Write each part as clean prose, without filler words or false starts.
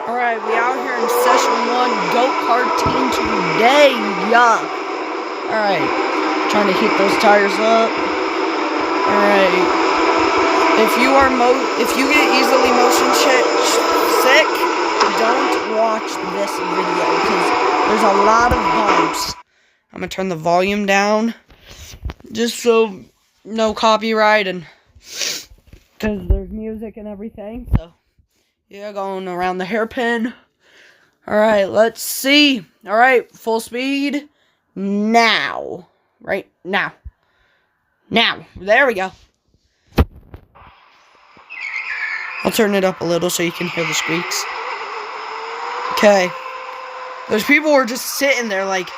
Alright, we out here in session 1, Karting today, yeah. Alright, trying to heat those tires up. Alright, if you get easily motion sick, don't watch this video, because there's a lot of bumps. I'm gonna turn the volume down, just so no copyright, and because there's music and everything, so. Yeah, going around the hairpin. Alright, let's see. Alright, full speed. Now. Right now. Now. There we go. I'll turn it up a little so you can hear the squeaks. Okay. Those people were just sitting there, like,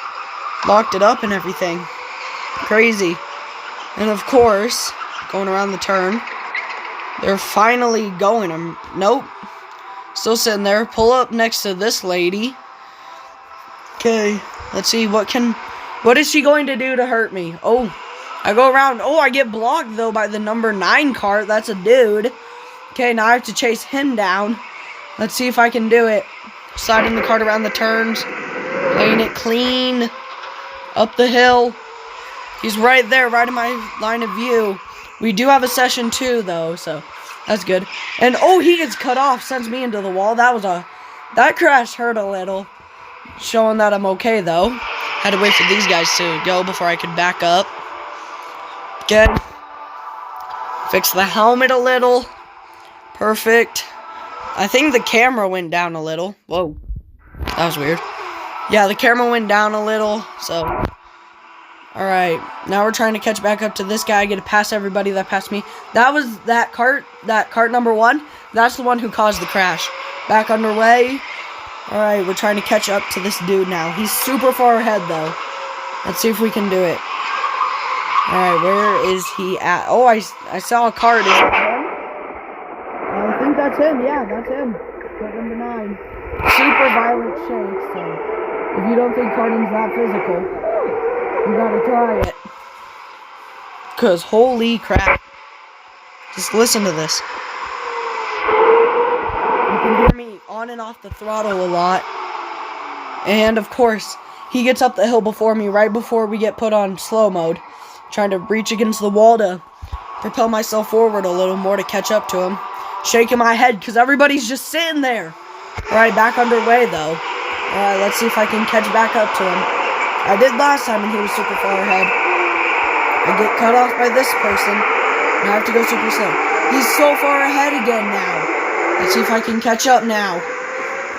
locked it up and everything. Crazy. And of course, going around the turn. They're finally going. Nope. Still sitting there. Pull up next to this lady. Okay. Let's see. What is she going to do to hurt me? Oh. I go around. Oh, I get blocked, though, by the number 9 cart. That's a dude. Okay, now I have to chase him down. Let's see if I can do it. Sliding the cart around the turns. Playing it clean. Up the hill. He's right there, right in my line of view. We do have a session 2, though, so that's good. And, oh, he gets cut off, sends me into the wall. That crash hurt a little. Showing that I'm okay, though. Had to wait for these guys to go before I could back up. Good. Fix the helmet a little. Perfect. I think the camera went down a little. Whoa. That was weird. Yeah, the camera went down a little, so. Alright, now we're trying to catch back up to this guy. I get to pass everybody that passed me. That cart number 1. That's the one who caused the crash. Back underway. Alright, we're trying to catch up to this dude now. He's super far ahead, though. Let's see if we can do it. Alright, where is he at? Oh, I saw a cart. Is it him? I think that's him. Yeah, that's him. Cart number 9. Super violent shakes, so if you don't think karting's that physical, you gotta try it. Cause holy crap. Just listen to this. You can hear me on and off the throttle a lot. And of course, he gets up the hill before me right before we get put on slow mode. Trying to reach against the wall to propel myself forward a little more to catch up to him. Shaking my head because everybody's just sitting there. Alright, back underway though. Alright, let's see if I can catch back up to him. I did last time and he was super far ahead. I get cut off by this person. And I have to go super slow. He's so far ahead again now. Let's see if I can catch up now.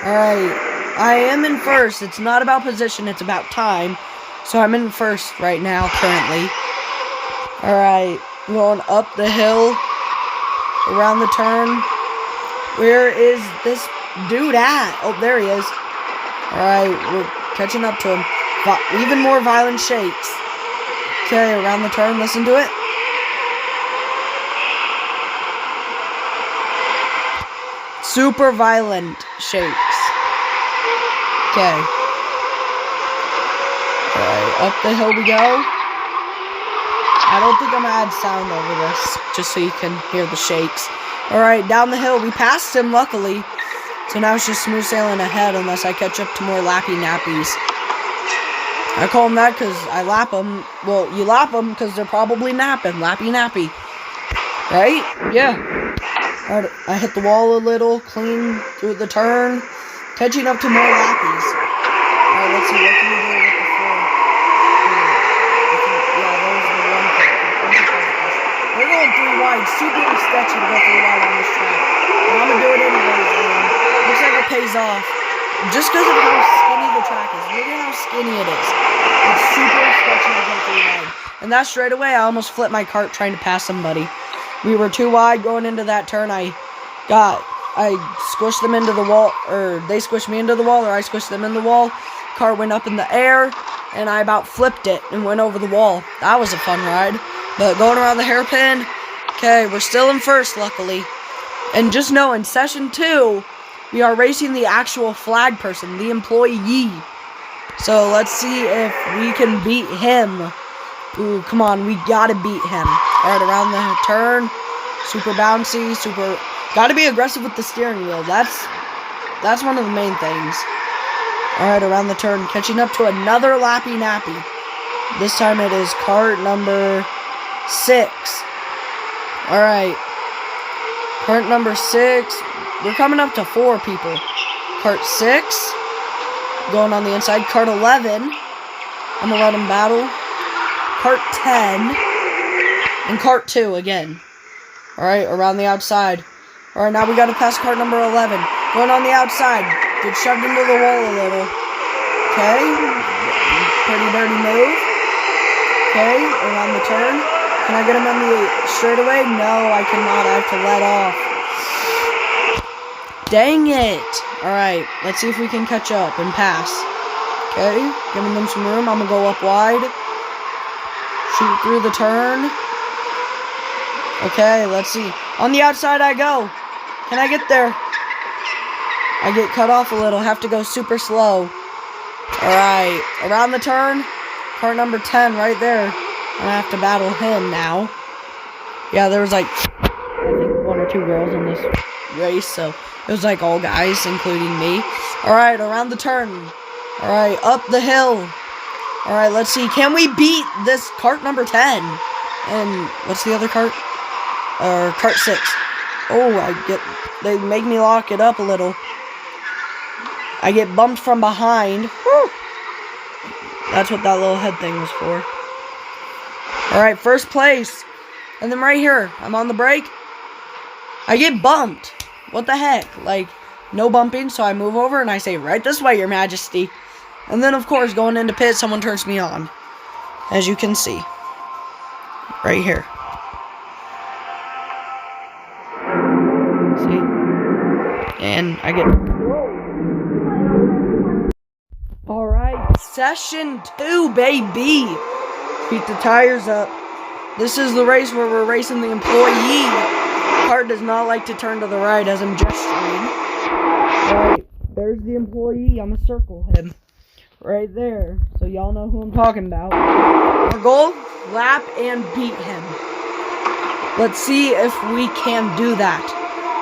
Alright. I am in first. It's not about position. It's about time. So I'm in first right now, currently. Alright. Going up the hill. Around the turn. Where is this dude at? Oh, there he is. Alright. We're catching up to him. Even more violent shakes. Okay, around the turn, listen to it. Super violent shakes. Okay. Alright, up the hill we go. I don't think I'm gonna add sound over this, just so you can hear the shakes. Alright, down the hill, we passed him, luckily. So now it's just smooth sailing ahead, unless I catch up to more lappy nappies. I call them that because I lap them. Well, you lap them because they're probably napping. Lappy nappy. Right? Yeah. Alright, I hit the wall a little. Clean through the turn. Catching up to more lappies. Alright, let's see. What can we do with the 4? Yeah, there's the 1 clip. We're going 3 wide. Super sketchy to go 3 wide on this track. But I'm going to do it anyways, man. Looks like it pays off. Just because of how skinny the track is. Look at how skinny it is. It's super sketchy to go 3 wide. And that straight away, I almost flipped my cart trying to pass somebody. We were too wide going into that turn. I squished them into the wall, or they squished me into the wall, or I squished them in the wall. Car went up in the air, and I about flipped it and went over the wall. That was a fun ride. But going around the hairpin, okay, we're still in first, luckily. And just know, in session 2, we are racing the actual flag person, the employee. So let's see if we can beat him. Ooh, come on, we gotta beat him. Alright, around the turn. Super bouncy, super... Gotta be aggressive with the steering wheel. That's That's one of the main things. Alright, around the turn. Catching up to another Lappy Nappy. This time it is cart number 6. Alright. Cart number 6. We're coming up to 4 people. Cart 6. Going on the inside. Cart 11. I'm going to let him battle. Cart 10. And cart 2 again. Alright, around the outside. Alright, now we got to pass cart number 11. Going on the outside. Get shoved into the wall a little. Okay. Pretty dirty move. Okay, around the turn. Can I get him on the straightaway? No, I cannot. I have to let off. Dang it. Alright, let's see if we can catch up and pass. Okay, giving them some room. I'm going to go up wide. Shoot through the turn. Okay, let's see. On the outside I go. Can I get there? I get cut off a little. Have to go super slow. Alright, around the turn. Cart number 10 right there. I'm going to have to battle him now. Yeah, there was like, I think 1 or 2 girls in this race, so it was like all guys, including me. Alright, around the turn. Alright, up the hill. Alright, let's see. Can we beat this cart number 10? And what's the other cart? Cart 6. Oh, they make me lock it up a little. I get bumped from behind. Woo! That's what that little head thing was for. Alright, first place. And then right here, I'm on the brake. I get bumped. What the heck? Like, no bumping, so I move over and I say, right this way, your majesty. And then, of course, going into pit, someone turns me on. As you can see. Right here. See? And I get... Alright, session 2, baby. Beat the tires up. This is the race where we're racing the employee. The car does not like to turn to the right as I'm gesturing. Alright, there's the employee. I'm gonna circle him. Right there. So y'all know who I'm talking about. Our goal, lap and beat him. Let's see if we can do that.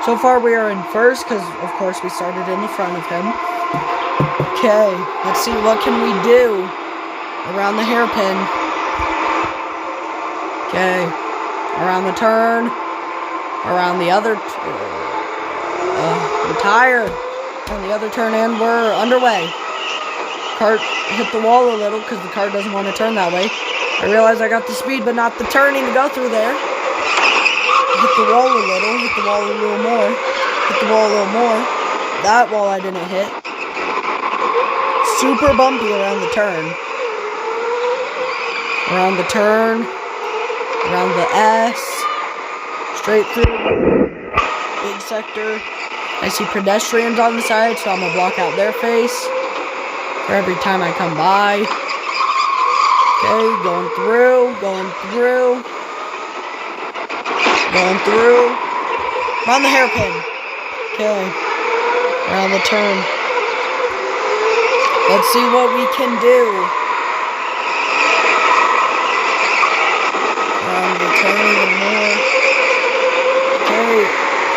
So far we are in first because, of course, we started in the front of him. Okay, let's see what can we do around the hairpin. Okay, around the turn, around the other tire, on the other turn, and we're underway. Cart hit the wall a little because the car doesn't want to turn that way. I realize I got the speed but not the turning to go through there. Hit the wall a little, hit the wall a little more, hit the wall a little more. That wall I didn't hit. Super bumpy around the turn. Around the turn. Around the S. Straight through. Big sector. I see pedestrians on the side, so I'm going to block out their face. For every time I come by. Okay, going through. Going through. Going through. Around the hairpin. Okay. Around the turn. Let's see what we can do. Around the turn even more. Okay.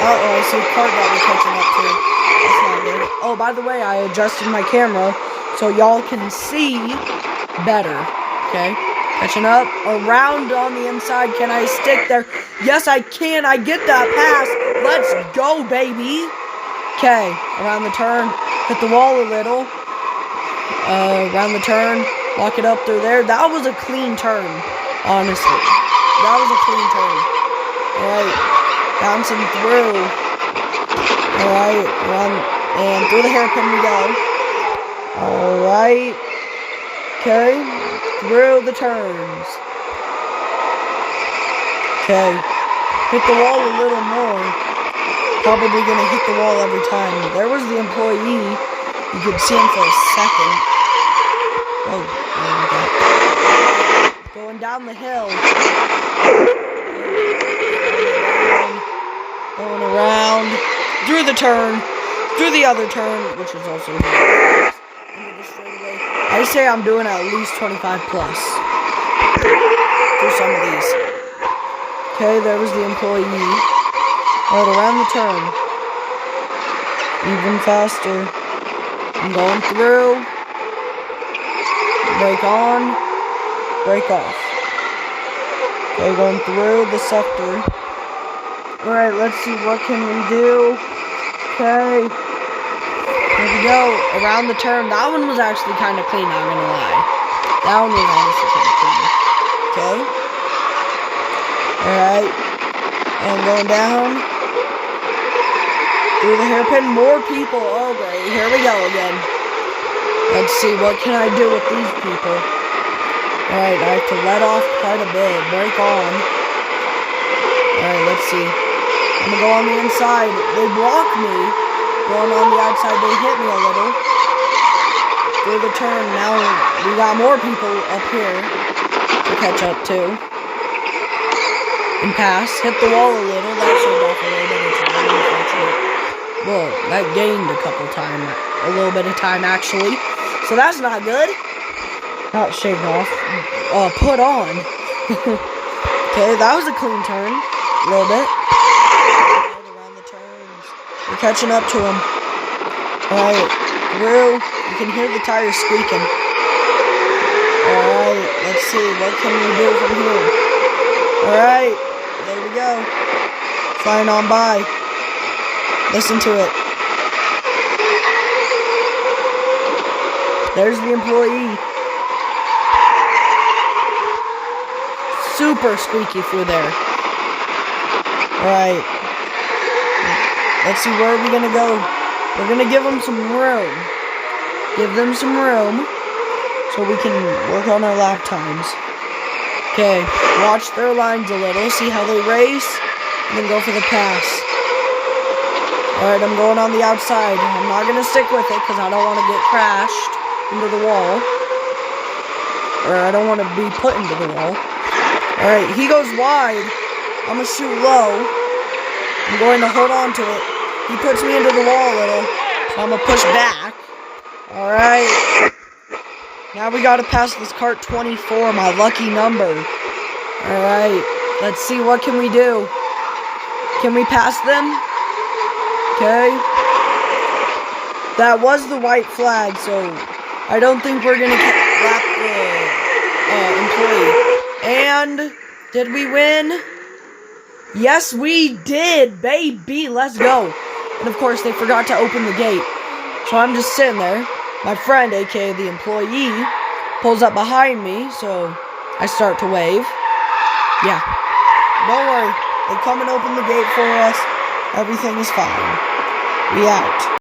Uh-oh, I see a cart that we're catching up to. That's not good. Oh, by the way, I adjusted my camera so y'all can see better. Okay. Catching up. Around on the inside. Can I stick there? Yes, I can. I get that pass. Let's go, baby. Okay. Around the turn. Hit the wall a little. Around the turn, lock it up through there. That was a clean turn, honestly. That was a clean turn. Alright, bouncing through. Alright, run, and through the hairpin we go. Alright. Okay, through the turns. Okay, hit the wall a little more. Probably gonna hit the wall every time. There was the employee. You could see him for a second. Oh, there we go. Going down the hill. Going around. Through the turn. Through the other turn, which is also into the straightaway. I say I'm doing at least 25 plus. Through some of these. Okay, there was the employee. Right around the turn. Even faster. I'm going through. Brake on. Brake off. Okay, going through the sector. Alright, let's see, what can we do? Okay. Here we go. Around the turn. That one was actually kind of clean, not gonna lie. That one was honestly kind of clean. Okay. Alright. And going down. Through the hairpin. More people. Oh, great. Here we go again. Let's see, what can I do with these people? Alright, I have to let off quite a bit. Brake on. Alright, let's see. I'm gonna go on the inside. They block me. Going on the outside, they hit me a little. Through the turn, now we got more people up here to catch up to. And pass. Hit the wall a little. That showed off a little bit of time, unfortunately. Well, that gained a little bit of time, actually. So that's not good. Not shaved off. Put on. Okay, that was a clean turn. A little bit. Right around the turns. We're catching up to him. Alright, through. You can hear the tires squeaking. Alright, let's see. What can we do from here? Alright, there we go. Flying on by. Listen to it. There's the employee. Super squeaky through there. Alright. Let's see, where are we gonna go? We're gonna give them some room. Give them some room so we can work on our lap times. Okay, watch their lines a little, see how they race, and then go for the pass. Alright, I'm going on the outside. I'm not gonna stick with it because I don't want to get crashed into the wall. Or I don't want to be put into the wall. Alright, he goes wide. I'm going to shoot low. I'm going to hold on to it. He puts me into the wall a little. So I'm going to push back. Alright. Now we got to pass this cart 24, my lucky number. Alright. Let's see, what can we do? Can we pass them? Okay. That was the white flag, so I don't think we're going to lap the employee. And did we win? Yes, we did, baby. Let's go. And of course, they forgot to open the gate. So I'm just sitting there. My friend, aka the employee, pulls up behind me, so I start to wave. Yeah. Don't worry. They come and open the gate for us. Everything is fine. We out.